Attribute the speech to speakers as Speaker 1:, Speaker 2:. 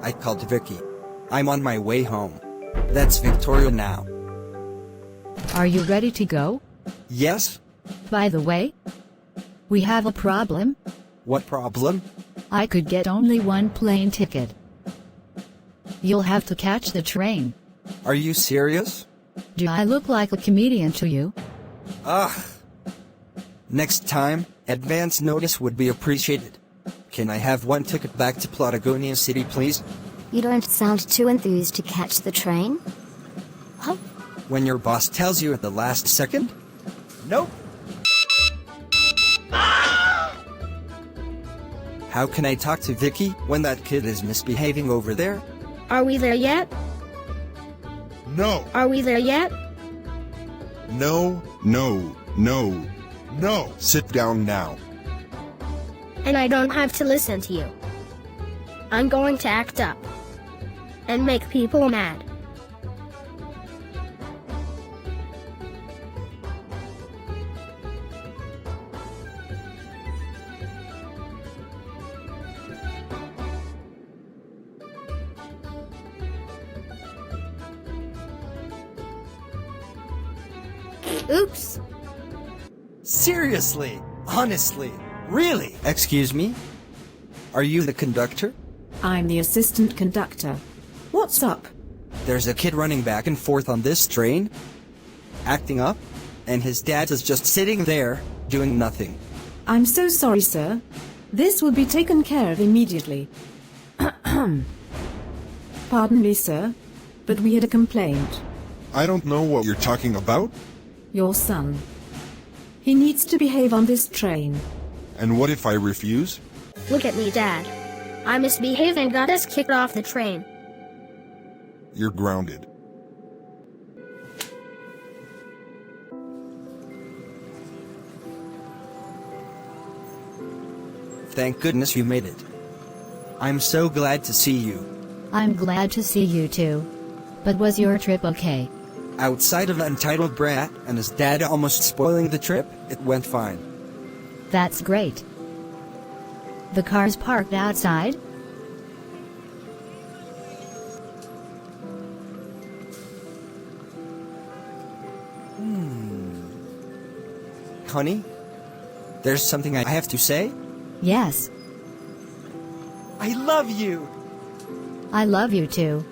Speaker 1: I called Vicky. I'm on my way home. That's Victoria now.
Speaker 2: Are you ready to go?
Speaker 1: Yes?
Speaker 2: By the way, we have a problem.
Speaker 1: What problem?
Speaker 2: I could get only one plane ticket. You'll have to catch the train.
Speaker 1: Are you serious?
Speaker 2: Do I look like a comedian to you?
Speaker 1: Ugh. Next time, advance notice would be appreciated. Can I have one ticket back to Plotagonia City, please?
Speaker 3: You don't sound too enthused to catch the train. Huh?
Speaker 1: When your boss tells you at the last second? Nope. How can I talk to Vicky when that kid is misbehaving over there?
Speaker 4: Are we there yet?
Speaker 5: No,
Speaker 4: Are we there yet?
Speaker 5: no, no, no, no. Sit down now.
Speaker 4: And I don't have to listen to you. I'm going to act up and make people mad. Oops.
Speaker 1: Seriously? Honestly? Really? Excuse me? Are you the conductor?
Speaker 6: I'm the assistant conductor. What's up?
Speaker 1: There's a kid running back and forth on this train, acting up, and his dad is just sitting there, doing nothing.
Speaker 6: I'm so sorry, sir. This will be taken care of immediately. Pardon me, sir, but we had a complaint.
Speaker 5: I don't know what you're talking about.
Speaker 6: Your son. He needs to behave on this train.
Speaker 5: And what if I refuse?
Speaker 4: Look at me, Dad. I misbehaved and got us kicked off the train.
Speaker 5: You're grounded.
Speaker 1: Thank goodness you made it. I'm so glad to see you.
Speaker 2: I'm glad to see you too. But was your trip okay?
Speaker 1: Outside of Untitled Brat and his dad almost spoiling the trip, it went fine.
Speaker 2: That's great. The car's parked outside?
Speaker 1: Honey, there's something I have to say.
Speaker 2: Yes.
Speaker 1: I love you!
Speaker 2: I love you too.